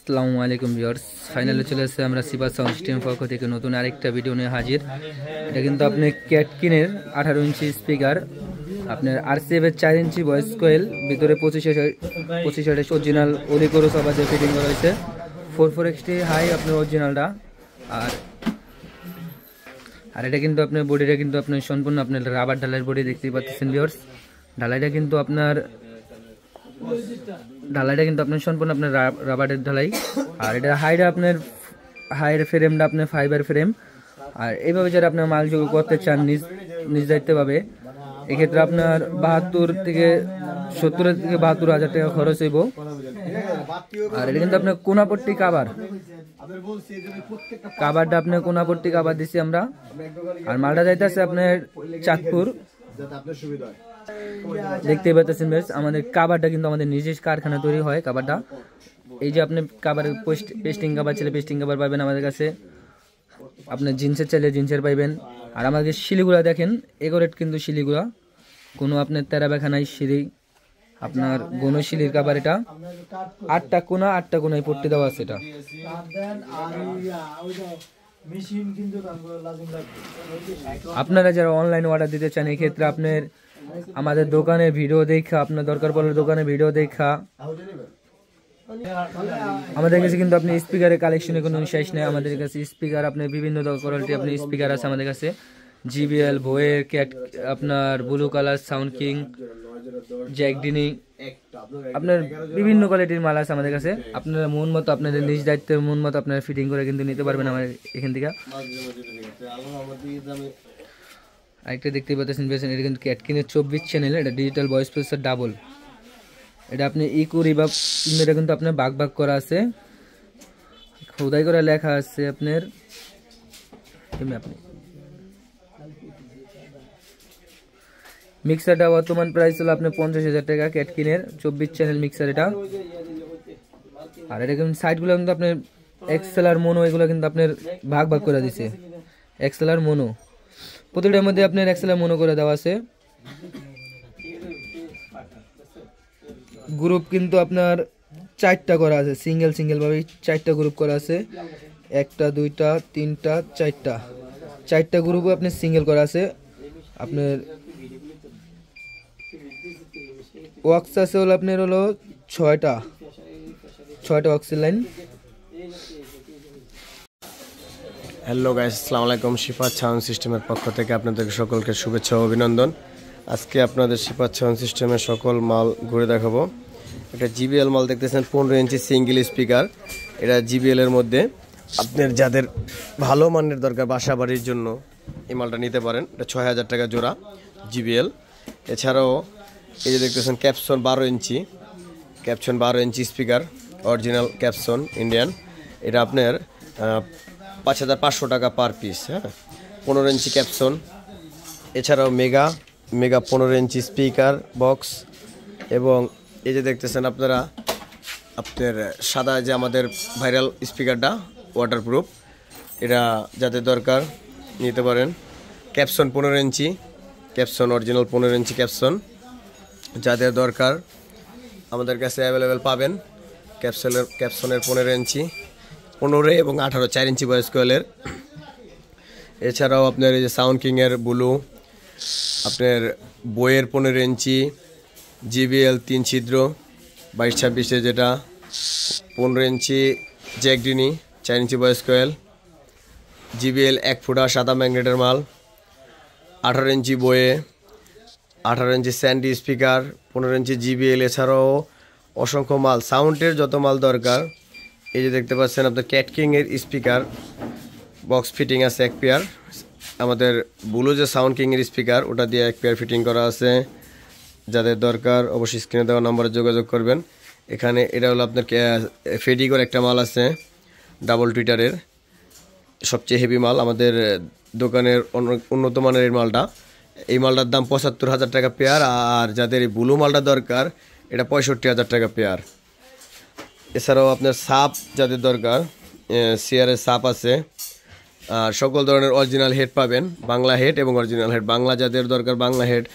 আসসালামু আলাইকুম viewers, finally চলে এসেছে আমরা সিপার সাউন্ড সিস্টেম পক্ষ থেকে নতুন আরেকটা ভিডিও নিয়ে হাজির। এটা কিন্তু আপনি ক্যাটকিনের 18 ইঞ্চি স্পিকার, আপনার RCF এর 4 ইঞ্চি ভয়েস কোয়েল, ভিতরে 25 অরিজিনাল ওলিকোরো সবাজে ফিটিং করা হয়েছে। 44XT হাই আপনার অরিজিনালটা। আর এটা কিন্তু আপনার বডিটা কিন্তু আপনার সম্পূর্ণ আপনার রাবার ঢালাইয়ের বডি দেখতেই পাচ্ছেন ভিউয়ার্স। ঢালাইটা কিন্তু আপনার সম্পূর্ণ আপনার রাবারের ঢালাই। আর এটা হাইটা আপনার হাইয়ের ফ্রেমটা আপনার ফাইবার ফ্রেম। আর এইভাবে যারা আপনার মাল যোগ করতে চান নিজ দায়িত্বভাবে, এক্ষেত্রে আপনার 72 থেকে 72 হাজার টাকা খরচ হইব। আর এটা কিন্তু আপনার কোনাপট্টি কাবারটা আপনার কোনাপট্টি কাবার দিচ্ছি আমরা। আর মালটা যাইতেছে আপনার চাঁদপুর, দেখতে পাচ্ছেন বেশ। আমাদের কাবারটা কিন্তু আমাদের নিজস্ব কারখানা তৈরি হয় কাবারটা। এই যে আপনি কাবার পেস্টিং কাবার চাইলে পেস্টিং কাবার পাবেন আমাদের কাছে, আপনার জিন্সের চাইলে জিন্সের পাইবেন। আর আমাদের শিলিগুড়া দেখেন, এগোরেট কিন্তু শিলিগুড়া, কোনো আপনার তেরা বেখা নাই শিলি, আপনার গণ শিলির কাবার। এটা 8টা কোনায় পট্টি দেওয়া আছে। এটা আপনারা যারা অনলাইন অর্ডার দিতে চান, এই ক্ষেত্রে আপনার আমাদের দোকানের ভিডিও দেখা, আপনার দরকার পড়লে দোকানের ভিডিও দেখা। আমাদের কাছে কিন্তু আপনি স্পিকারের কালেকশনে কোনো শেষ নেই। আমাদের কাছে স্পিকার আপনার বিভিন্ন কোয়ালিটি আপনি স্পিকার আছে আমাদের কাছে, JBL, ভোয়ের, ক্যাট, আপনার ব্লু কালার, সাউন্ড কিং, জ্যাকডিনি, আপনার বিভিন্ন কোয়ালিটির মাল আছে আমাদের কাছে। আপনারা মন মতো আপনাদের নিজ দায়িত্বের মন মতো আপনারা ফিটিং করে কিন্তু নিতে পারবেন আমাদের এখান থেকে। আরেকটা দেখতে পাচ্ছেন, এটা কিন্তু ক্যাটকিনের 24 চ্যানেল, এটা ডিজিটাল ভয়েস প্রসেসর ডাবল। এটা আপনি ইকো রিভাব, এটা কিন্তু আপনার ভাগ করা আছে, খোদাই করে লেখা আছে আপনার। মিক্সারটা বর্তমান প্রাইস হলো আপনার 50,000 টাকা, ক্যাটকিনের 24 চ্যানেল মিক্সার এটা। আর এটা কিন্তু সাইডগুলো কিন্তু আপনার এক্সেলার মোনো, এগুলো কিন্তু আপনার ভাগ করে দিছে। এক্সেলার মোনো প্রতিটার মধ্যে আপনার এক্সেলার মোনো করে দেওয়া আছে। গ্রুপ কিন্তু আপনার 4টা করা আছে, সিঙ্গেল ভাবে 4টা গ্রুপ করা আছে। 1টা 2টা 3টা 4টা গ্রুপ আপনার সিঙ্গেল করা আছে। আপনার ওয়াক্স আছে হলো আপনার হলো 6টা ওয়াক্সের লাইন। হ্যালো গাইস, আসসালামু আলাইকুম। সিফাত সাউন্ড সিস্টেমের পক্ষ থেকে আপনাদের সকলকে শুভেচ্ছা ও অভিনন্দন। আজকে আপনাদের সিফাত সাউন্ড সিস্টেমের সকল মাল ঘুরে দেখাবো। এটা JBL মাল দেখতেছেন, 15 ইঞ্চি সিঙ্গেল স্পিকার। এটা JBL এর মধ্যে আপনার যাদের ভালো মানের দরকার বাসা বাড়ির জন্য এই মালটা নিতে পারেন। এটা 6,000 টাকা জোড়া JBL। এছাড়াও এই যে দেখতেছেন ক্যাপসন 12 ইঞ্চি স্পিকার, অরিজিনাল ক্যাপসন ইন্ডিয়ান। এটা আপনার 5,500 টাকা পার পিস। হ্যাঁ, 15 ইঞ্চি ক্যাপসন। এছাড়াও মেগা 15 ইঞ্চি স্পিকার বক্স। এবং এই যে দেখতেছেন আপনারা আপনার সাদা যে আমাদের ভাইরাল স্পিকারটা ওয়াটারপ্রুফ, এটা যাদের দরকার নিতে পারেন। ক্যাপসন 15 ইঞ্চি ক্যাপসন, অরিজিনাল 15 ইঞ্চি ক্যাপসন যাদের দরকার আমাদের কাছে অ্যাভেলেবেল পাবেন। ক্যাপসনের 15 ইঞ্চি, 15 এবং 18 4 ইঞ্চি ভয়েস কোয়েলের। এছাড়াও আপনার এই যে সাউন্ড কিংয়ের ব্লু, আপনার বইয়ের 15 ইঞ্চি, JBL 3 ছিদ্র 22-26 যেটা, 15 ইঞ্চি জ্যাকডিনি 4 ইঞ্চি ভয়েস কোয়েল, JBL 1 ফুটা সাদা ম্যাগনেটের মাল, 18 ইঞ্চি বইয়ে, 18 ইঞ্চি স্যান্ডি স্পিকার, 15 ইঞ্চি JBL। এছাড়াও অসংখ্য মাল, সাউন্ডের যত মাল দরকার। এই যে দেখতে পাচ্ছেন আপনার ক্যাটকিংয়ের স্পিকার বক্স ফিটিং আছে 1 পেয়ার। আমাদের ব্লু যে সাউন্ড কিংয়ের স্পিকার, ওটা দিয়ে 1 পেয়ার ফিটিং করা আছে। যাদের দরকার অবশ্যই স্ক্রিনে দেওয়া নম্বরে যোগাযোগ করবেন। এখানে এটা হলো আপনার ফেডিগোর একটা মাল আছে, ডাবল টুইটারের সবচেয়ে হেভি মাল আমাদের দোকানের, উন্নত মানের এই মালটা। এই মালটার দাম 75,000 টাকা পেয়ার। আর যাদের এই ব্লু মালটা দরকার, এটা 65,000 টাকা পেয়ার। এছাড়াও আপনার সাপ যাদের দরকার, সিআরের সাপ আছে। আর সকল ধরনের অরিজিনাল হেড পাবেন, বাংলা হেড এবং অরিজিনাল হেড। বাংলা যাদের দরকার বাংলা হেড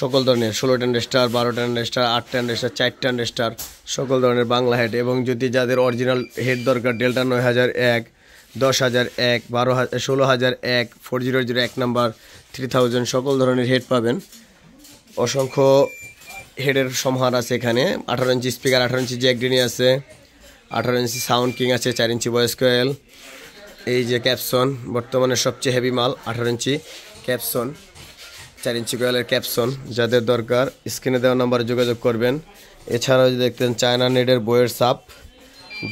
সকল ধরনের 16 টেন্ডেস্টার, 12 টেন্ডেস্টার, 8 টেন্ডেস্টার, 4 টেন্ডেস্টার, সকল ধরনের বাংলা হেড। এবং যদি যাদের অরিজিনাল হেড দরকার, ডেল্টা 9001, 10001, 16001, 4001 নাম্বার, 3000, সকল ধরনের হেড পাবেন। অসংখ্য হেডের সমাহার আছে এখানে। 18 ইঞ্চি স্পিকার, 18 ইঞ্চি জ্যাক ডিনি আছে, 18 ইঞ্চি সাউন্ড কিং আছে, 4 ইঞ্চি ভয়েস কয়েল। এই যে ক্যাপসন, বর্তমানে সবচেয়ে হেভি মাল, 18 ইঞ্চি ক্যাপসন, 4 ইঞ্চি কয়েলের ক্যাপসন। যাদের দরকার স্ক্রিনে দেওয়া নাম্বারে যোগাযোগ করবেন। এছাড়াও যদি দেখতেন চায়না নেডের বইয়ের সাপ,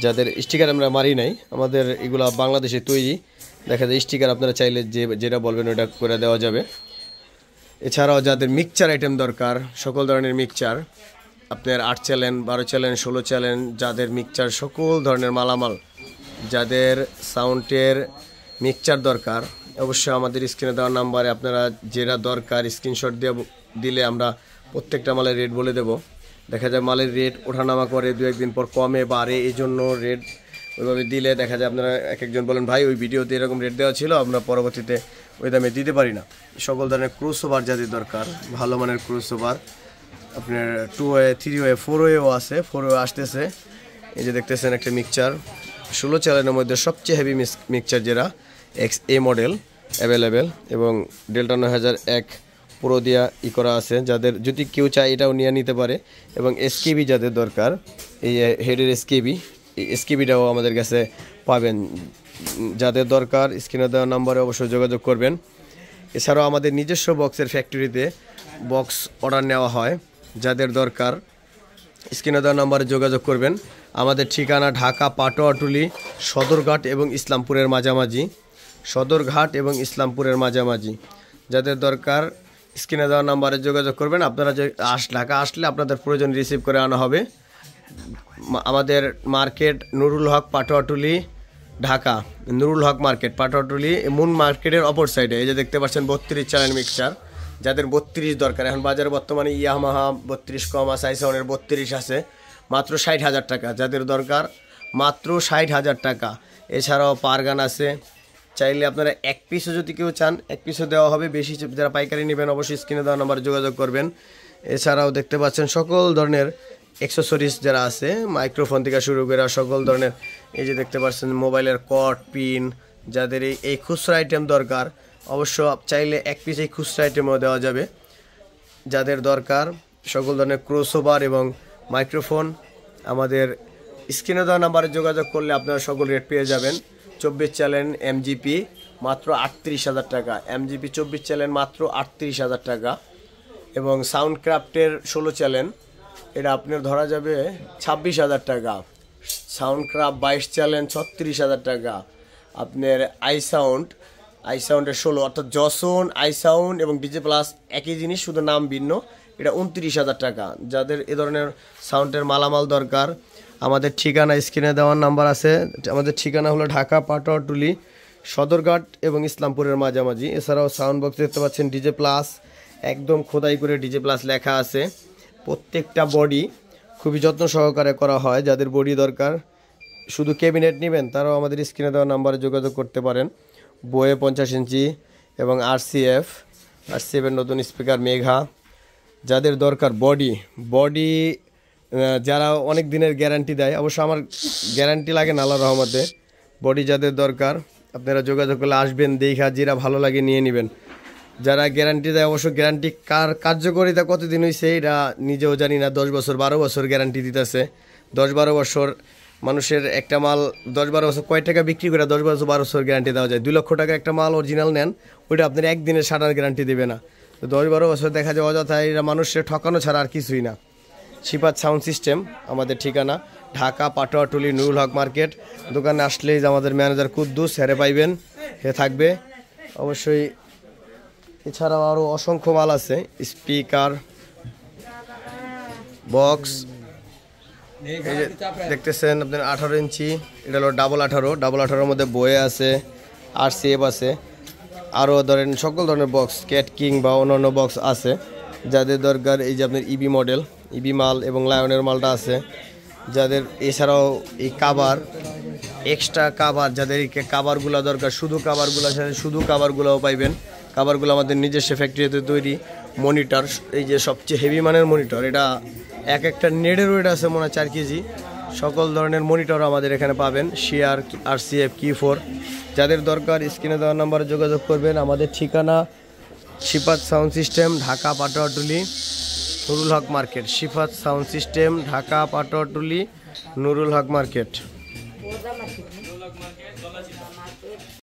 যাদের স্টিকার আমরা মারি নাই, আমাদের এগুলো বাংলাদেশে তৈরি। দেখা যায় স্টিকার আপনারা চাইলে যেটা বলবেন ওটা করে দেওয়া যাবে। এছাড়াও যাদের মিক্সচার আইটেম দরকার, সকল ধরনের মিক্সচার, আপনার 8 চ্যানেল, 12 চ্যানেল, 16 চ্যানেল, যাদের মিক্সচার সকল ধরনের মালামাল, যাদের সাউন্ডের মিক্সচার দরকার, অবশ্যই আমাদের স্ক্রিনে দেওয়া নাম্বারে আপনারা যেটা দরকার স্ক্রিনশট দিলে আমরা প্রত্যেকটা মালের রেট বলে দেব। দেখা যায় মালের রেট ওঠানামা করে, 2-1 দিন পর কমে বাড়ে, এই জন্য রেট ওইভাবে দিলে দেখা যায় আপনারা এক একজন বলেন ভাই ওই ভিডিওতে এরকম রেট দেওয়া ছিল, আমরা পরবর্তীতে ওই দামে দিতে পারি না। সকল ধরনের ক্রসওভার যাদের দরকার, ভালো মানের ক্রসওভার, আপনার 2 ওয়ে, 3 ওয়ে, 4 ওয়েও আছে, 4 ওয়ে আসতেছে। এই যে দেখতেছেন একটা মিক্সচার, 16 চ্যানেলের মধ্যে সবচেয়ে হেভি মিক্সচার যেটা XA মডেল অ্যাভেলেবেল, এবং ডেল্টা 9001 পুরো দিয়া করা আছে। যাদের যদি কেউ চায় এটাও নিয়ে নিতে পারে। এবং SKB যাদের দরকার, এই হেডের SKB, এই SKBটাও আমাদের কাছে পাবেন। যাদের দরকার স্ক্রিনে দেওয়া নাম্বারে অবশ্যই যোগাযোগ করবেন। এছাড়াও আমাদের নিজস্ব বক্সের ফ্যাক্টরিতে বক্স অর্ডার নেওয়া হয়। যাদের দরকার স্ক্রিনে দেওয়া নাম্বারে যোগাযোগ করবেন। আমাদের ঠিকানা ঢাকা পাটোয়াটুলি, সদরঘাট এবং ইসলামপুরের মাঝামাঝি, সদরঘাট এবং ইসলামপুরের মাঝামাঝি। যাদের দরকার স্ক্রিনে দেওয়া নাম্বারে যোগাযোগ করবেন। আপনারা যে ঢাকা আসলে আপনাদের প্রয়োজন রিসিভ করে আনা হবে। আমাদের মার্কেট নুরুল হক, পাটোয়াটুলি, ঢাকা। নুরুল হক মার্কেট, পাটোয়াটুলি, মুন মার্কেটের অপর সাইডে। এই যে দেখতে পাচ্ছেন 32 চ্যানেল মিক্সচার, যাদের 32 দরকার। এখন বাজারে বর্তমানে ইয়ামাহা 32 কম আছে, আইসাউনের 32 আছে, মাত্র 60,000 টাকা। যাদের দরকার মাত্র 60,000 টাকা। এছাড়াও পারগান আছে, চাইলে আপনারা এক পিসও যদি কেউ চান এক পিসও দেওয়া হবে। বেশি যারা পাইকারি নেবেন অবশ্যই স্ক্রিনে দেওয়া নাম্বারে যোগাযোগ করবেন। এছাড়াও দেখতে পাচ্ছেন সকল ধরনের অ্যাক্সেসরিজ যারা আছে, মাইক্রোফোন থেকে শুরু করে সকল ধরনের। এই যে দেখতে পাচ্ছেন মোবাইলের কর্ড, পিন, যাদের এই খুচরা আইটেম দরকার অবশ্য চাইলে এক পিস এই খুচরা আইটেমও দেওয়া যাবে। যাদের দরকার সকল ধরনের ক্রসওভার এবং মাইক্রোফোন আমাদের স্ক্রিনে দেওয়া নাম্বারে যোগাযোগ করলে আপনারা সকল রেট পেয়ে যাবেন। 24 চ্যানেল MGP মাত্র 38,000 টাকা, MGP 24 চ্যানেল মাত্র 38,000 টাকা। এবং সাউন্ড ক্রাফটের 16 চ্যানেল এটা আপনার ধরা যাবে 26,000 টাকা। সাউন্ড ক্রাফট 22 চ্যানেল 36,000 টাকা। আপনার আইসাউন্ডের 16 অর্থাৎ জসন, আইসাউন্ড এবং ডিজে প্লাস একই জিনিস, শুধু নাম ভিন্ন, এটা 29,000 টাকা। যাদের এ ধরনের সাউন্ডের মালামাল দরকার আমাদের ঠিকানা স্ক্রিনে দেওয়ার নাম্বার আছে। আমাদের ঠিকানা হলো ঢাকা পাটোয়াটুলি, সদরঘাট এবং ইসলামপুরের মাঝামাঝি। এছাড়াও সাউন্ড বক্স দেখতে পাচ্ছেন ডিজে প্লাস, একদম খোদাই করে ডিজে প্লাস লেখা আছে। প্রত্যেকটা বডি খুবই যত্ন সহকারে করা হয়। যাদের বডি দরকার শুধু ক্যাবিনেট নেবেন তারাও আমাদের স্ক্রিনে দেওয়া নাম্বারে যোগাযোগ করতে পারেন। বয়ে 50 ইঞ্চি এবং RCF নতুন স্পিকার মেঘা। যাদের দরকার বডি যারা অনেক দিনের গ্যারান্টি দেয়, অবশ্য আমার গ্যারান্টি লাগে না আল্লাহর রহমতে। বডি যাদের দরকার আপনারা যোগাযোগ করলে আসবেন, দেখা যেটা ভালো লাগে নিয়ে নেবেন। যারা গ্যারান্টি দেয় অবশ্য গ্যারান্টি কার্যকারিতা কতদিন হয়েছে এটা নিজেও জানি না। 10 বছর 12 বছর গ্যারান্টি দিতেছে। 10-12 বছর মানুষের একটা মাল 10-12 বছর কয় টাকা বিক্রি করে 10-12 বছর গ্যারান্টি দেওয়া যায়। 2 লক্ষ টাকা একটা মাল অরিজিনাল নেন, ওইটা আপনার একদিনের সাটার গ্যারান্টি দেবে না। তো 10-12 বছর দেখা যায় অযথা এরা মানুষের ঠকানো ছাড়া আর কিছুই না। শিপাত সাউন্ড সিস্টেম আমাদের ঠিকানা ঢাকা পাটোয়াটুলি নুরুল হক মার্কেট। দোকানে আসলেই আমাদের ম্যানেজার কুদ্দুস হেরে পাইবেন, হে থাকবে অবশ্যই। এছাড়াও আরও অসংখ্য মাল আছে, স্পিকার, বক্স। এই যে দেখতেছেন আপনার 18 ইঞ্চি, এটা হলো ডাবল 18 মধ্যে বয়ে আছে, RCF আছে, আরও ধরেন সকল ধরনের বক্স, ক্যাট কিং বা অন্যান্য বক্স আছে। যাদের দরকার এই যে আপনার ইবি মাল এবং লায়নের মালটা আছে। যাদের এছাড়াও এই কাভার, এক্সট্রা কাভার, যাদের এই কাভারগুলো দরকার শুধু কাভারগুলোও পাইবেন। কাভারগুলো আমাদের নিজস্ব ফ্যাক্টরিতে তৈরি, মনিটর, এই যে সবচেয়ে হেভি মানের মনিটর, এটা একটা নেটের ওয়েট আছে মনে হয় 4 কেজি। সকল ধরনের মনিটর আমাদের এখানে পাবেন, শিয়ার, RCF, কি4। যাদের দরকার স্ক্রিনে দেওয়া নাম্বারে যোগাযোগ করবেন। আমাদের ঠিকানা Shifat sound system, Dhaka Patuatuli, Nurul Haque market. Shifat sound system, Dhaka Patuatuli, Nurul Haque market.